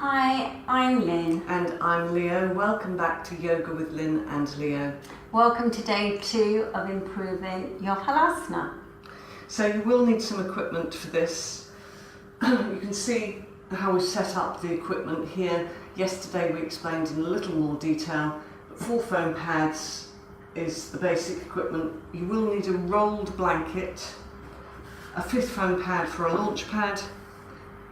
Hi, I'm Lin. And I'm Leo. Welcome back to Yoga with Lin and Leo. Welcome to day 2 of improving your Halasana. So you will need some equipment for this. You can see how we set up the equipment here. Yesterday we explained in a little more detail. 4 foam pads is the basic equipment. You will need a rolled blanket, a 5th foam pad for a launch pad,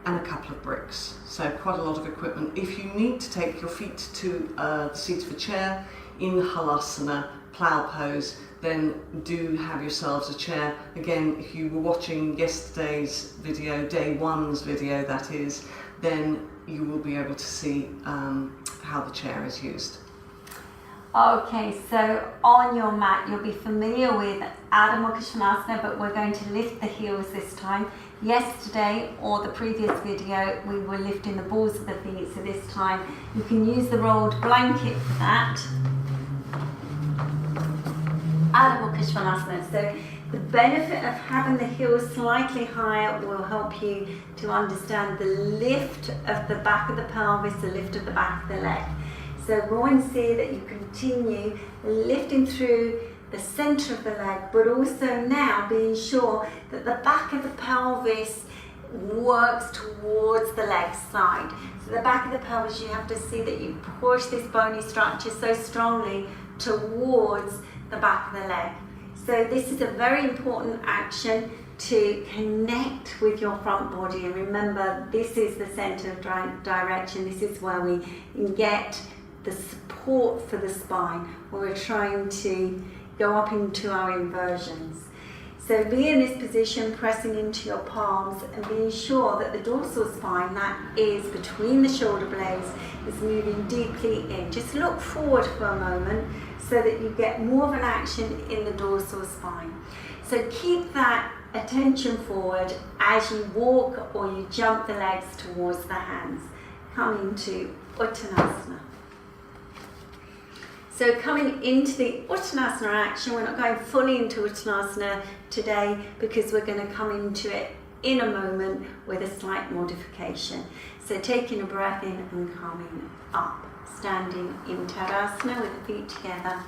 and a couple of bricks. So quite a lot of equipment. If you need to take your feet to the seat of a chair in Halasana, Plow Pose, then do have yourselves a chair. Again, if you were watching yesterday's video, day 1's video that is, then you will be able to see how the chair is used. Okay, so on your mat you'll be familiar with Adho, Mukha, but we're going to lift the heels this time. Yesterday or the previous video we were lifting the balls of the feet, so this time you can use the rolled blanket for that. Adho, Mukha. So the benefit of having the heels slightly higher will help you to understand the lift of the back of the pelvis, the lift of the back of the leg. So go and see that you continue lifting through the center of the leg, but also now being sure that the back of the pelvis works towards the leg side. So the back of the pelvis, you have to see that you push this bony structure so strongly towards the back of the leg. So this is a very important action to connect with your front body, and remember this is the center of direction. This is where we get the support for the spine, where we're trying to go up into our inversions. So be in this position, pressing into your palms and being sure that the dorsal spine, that is between the shoulder blades, is moving deeply in. Just look forward for a moment so that you get more of an action in the dorsal spine. So keep that attention forward as you walk or you jump the legs towards the hands. Come into Uttanasana. So coming into the Uttanasana action, we're not going fully into Uttanasana today because we're going to come into it in a moment with a slight modification. So taking a breath in and coming up. Standing in Dandasana with the feet together.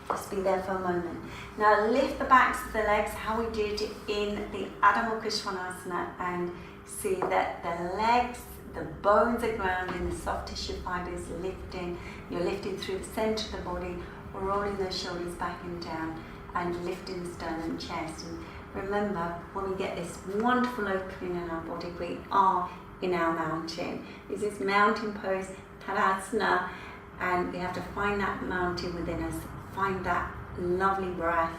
Just be there for a moment. Now lift the backs of the legs how we did in the Adho Mukha, and see that the legs, the bones are grounding, the soft tissue fibers lifting. You're lifting through the center of the body, rolling those shoulders back and down, and lifting the sternum and chest. And remember, when we get this wonderful opening in our body, we are in our mountain. This is mountain pose, Halasana, and we have to find that mountain within us, find that lovely breath,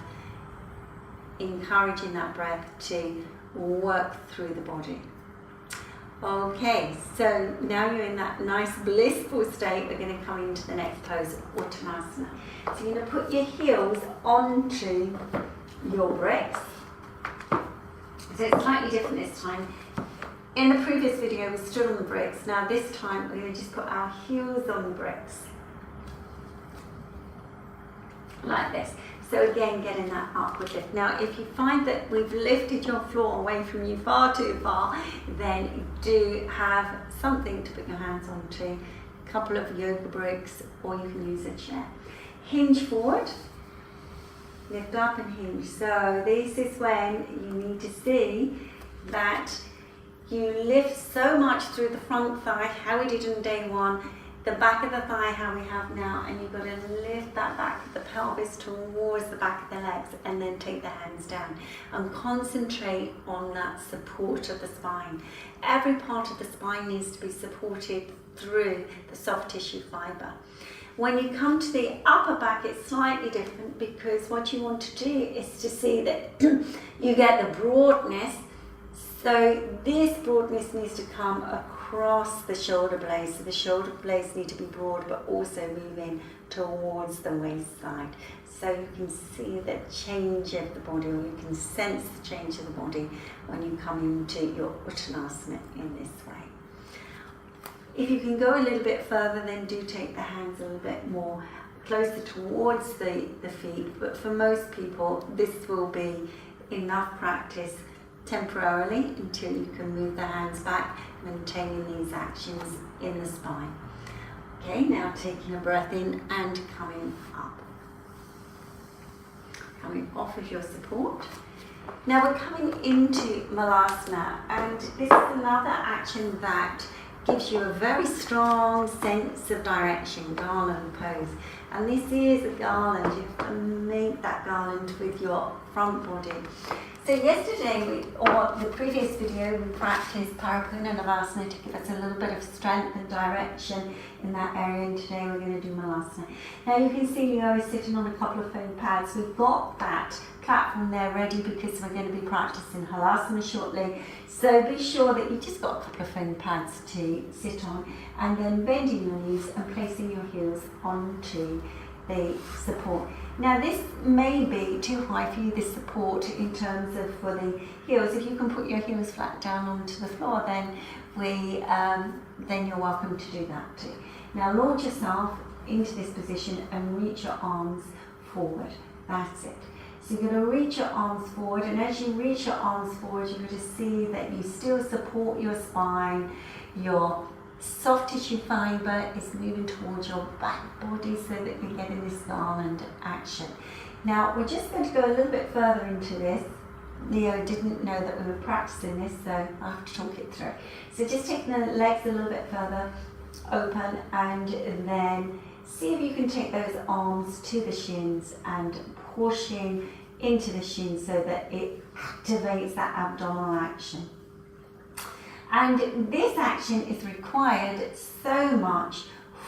encouraging that breath to work through the body. Okay, so now you're in that nice blissful state, we're going to come into the next pose, Uttanasana. So you're going to put your heels onto your bricks. So it's slightly different this time. In the previous video we stood on the bricks. Now this time we're going to just put our heels on the bricks. Like this. So again, getting that upward lift. Now, if you find that we've lifted your floor away from you far too far, then do have something to put your hands onto. A couple of yoga bricks, or you can use a chair. Hinge forward, lift up and hinge. So this is when you need to see that you lift so much through the front thigh, how we did on day 1, the back of the thigh how we have now, and you've got to lift that back of the pelvis towards the back of the legs, and then take the hands down and concentrate on that support of the spine. Every part of the spine needs to be supported through the soft tissue fiber. When you come to the upper back, it's slightly different, because what you want to do is to see that you get the broadness. So this broadness needs to come across the shoulder blades. So the shoulder blades need to be broad, but also moving towards the waist side. So you can see the change of the body, or you can sense the change of the body when you come into your Uttanasana in this way. If you can go a little bit further, then do take the hands a little bit more closer towards the feet. But for most people, this will be enough practice temporarily until you can move the hands back, maintaining these actions in the spine. Okay, now taking a breath in and coming up. Coming off of your support. Now we're coming into Malasana, and this is another action that gives you a very strong sense of direction, Garland pose. And this is a garland. You have to make that garland with your front body. So yesterday, or the previous video, we practiced Pachimottanasana to give us a little bit of strength and direction in that area, and today we're going to do Malasana. Now you can see Leo is sitting on a couple of foam pads. We've got that platform there ready because we're going to be practicing Halasana shortly. So be sure that you've just got a couple of foam pads to sit on, and then bending your knees and placing your heels onto the support. Now this may be too high for you, this support, in terms of for the heels. If you can put your heels flat down onto the floor, then you're welcome to do that too. Now launch yourself into this position and reach your arms forward. That's it. So you're going to reach your arms forward, and as you reach your arms forward, you're going to see that you still support your spine. Your soft tissue fibre is moving towards your back body so that you're getting this garland action. Now we're just going to go a little bit further into this. Leo didn't know that we were practicing this, so I have to talk it through. So just taking the legs a little bit further open, and then see if you can take those arms to the shins and pushing into the shins so that it activates that abdominal action. And this action is required so much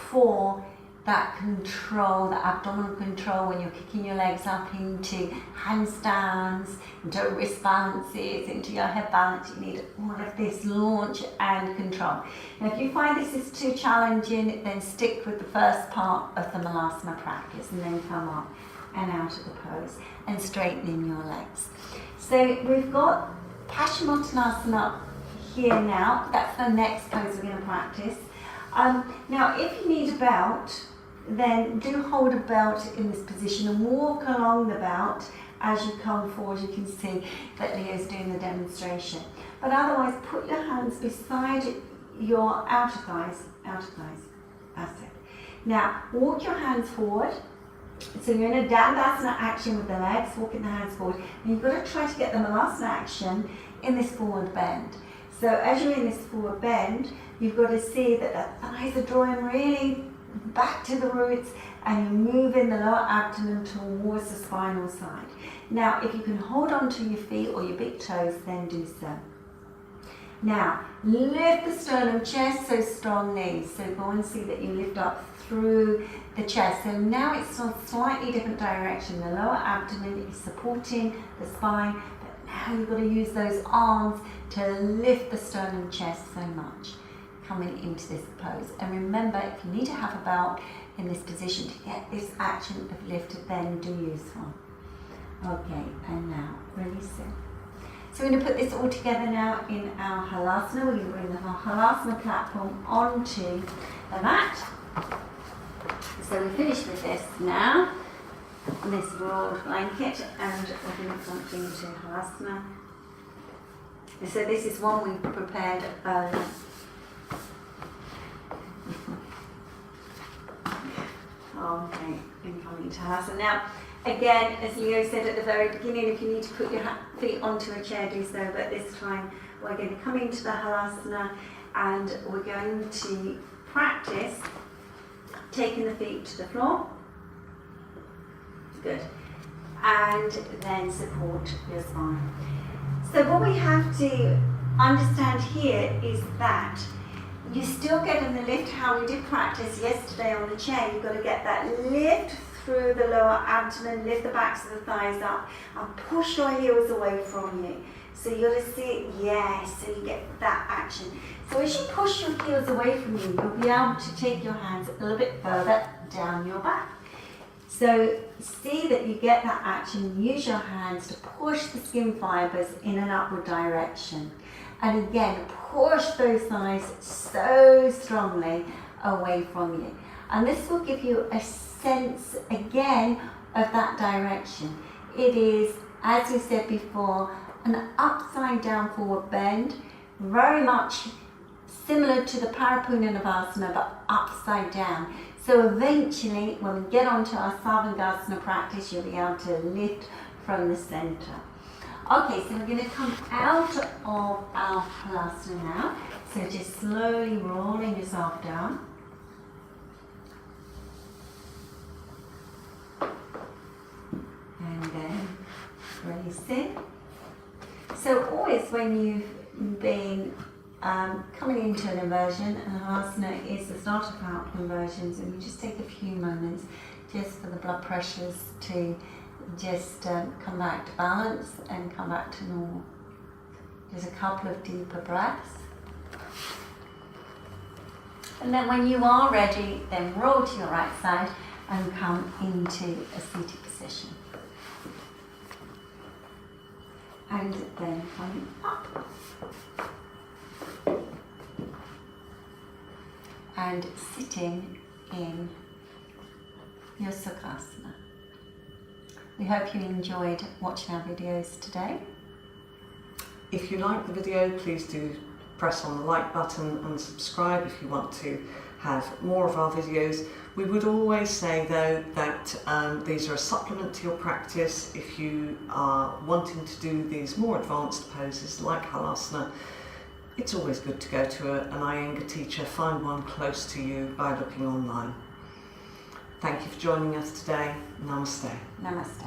for that control, the abdominal control, when you're kicking your legs up into handstands, into wrist balances, into your head balance. You need all of this launch and control. Now if you find this is too challenging, then stick with the first part of the Malasana practice and then come up and out of the pose and straightening your legs. So we've got Pachimottanasana here now. That's the next pose we're going to practice. Now if you need a belt, then do hold a belt in this position and walk along the belt as you come forward. You can see that Leo's doing the demonstration. But otherwise, put your hands beside your outer thighs, that's it. Now walk your hands forward. So you're in a Dandasana action with the legs, walking the hands forward, and you've got to try to get the Malasana action in this forward bend. So as you're in this forward bend, you've got to see that the thighs are drawing really back to the roots, and you're moving the lower abdomen towards the spinal side. Now, if you can hold on to your feet or your big toes, then do so. Now, lift the sternum, chest, so strong knees. So go and see that you lift up through the chest. So now it's a slightly different direction. The lower abdomen is supporting the spine, but now you've got to use those arms to lift the sternum, chest so much, coming into this pose. And remember, if you need to have a belt in this position to get this action of lifted, then do use one. Okay, and now release it. So we're going to put this all together now in our Halasana. We're going to bring the Halasana platform onto the mat. So we finish with this now, this rolled blanket, and we're going to jump into Halasana. So this is one we prepared earlier. Okay, and coming to Halasana. Now, again, as Leo said at the very beginning, if you need to put your feet onto a chair, do so, but this time we're going to come into the Halasana and we're going to practice taking the feet to the floor. Good. And then support your spine. So what we have to understand here is that you're still getting the lift how we did practice yesterday on the chair. You've got to get that lift through the lower abdomen, lift the backs of the thighs up, and push your heels away from you. So you're going to see, yes, so you get that action. So as you push your heels away from you, you'll be able to take your hands a little bit further down your back. So see that you get that action. Use your hands to push the skin fibers in an upward direction. And again, push those thighs so strongly away from you. And this will give you a sense, again, of that direction. It is, as we said before, an upside down forward bend, very much similar to the Parapurnavasana but upside down. So eventually when we get onto our Savasana practice, you'll be able to lift from the center. Okay, so we're going to come out of our Malasana now. So just slowly rolling yourself down. And then releasing. So always when you've been coming into an inversion, and Halasana is the start of our inversions, and we just take a few moments just for the blood pressures to just come back to balance and come back to normal. Just a couple of deeper breaths. And then when you are ready, then roll to your right side and come into a seated position. And then come up. And sitting in your Sukhasana. We hope you enjoyed watching our videos today. If you like the video, please do press on the like button and subscribe if you want to have more of our videos. We would always say though that these are a supplement to your practice. If you are wanting to do these more advanced poses like Halasana, it's always good to go to an Iyengar teacher, find one close to you by looking online. Thank you for joining us today. Namaste. Namaste.